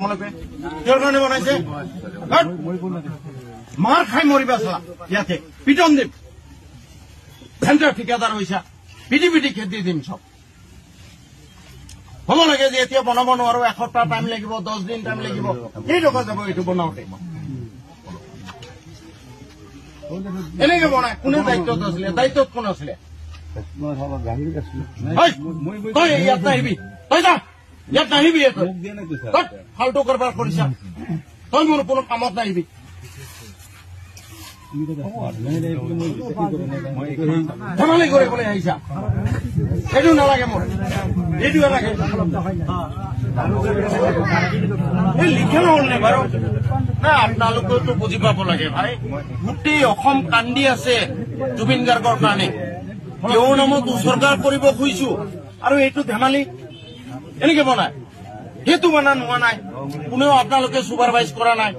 কিহৰ কাৰণে বনাইছে মাৰ খাই মৰিবা চলা ইয়াতে পিটন দিম চেণ্টাৰ ঠিকাদাৰ হৈছা পিটি পিটি খেদি দিম চব হ'ব লাগে যে এতিয়া বনাব নোৱাৰো এসপ্তাহ টাইম লাগিব 10 দিন টাইম লাগিব কেই টকা যাব এইটো বনাওঁতে এনেকে বনাই কোনে দায়িত্বত আছিলে দায়িত্বত কোন আছিলে তই ইয়াত নাহিবি তই যা ইয়াত নাহিবি তই ফাল্টু কাৰবাৰ কৰিছা তই মোৰ কোনো কামত নাহিবি ধেমালি কৰিবলৈ আহিছা এইটো নালাগে মোৰ এইটো নালাগে লিখা নহল নে বাৰু না আপোনালোকেওতো বুজি পাব লাগে ভাই গোটেই অসম কান্দি আছে জুবিন গাৰ্গৰ কাৰণে তেওঁৰ নামত উৎসৰ্গা কৰিব খুজিছো আৰু এইটো ধেমালি এনেকে বনাই সেইটো বনা নোহোৱা নাই কোনেও আপোনালোকে চুপাৰভাইজ কৰা নাই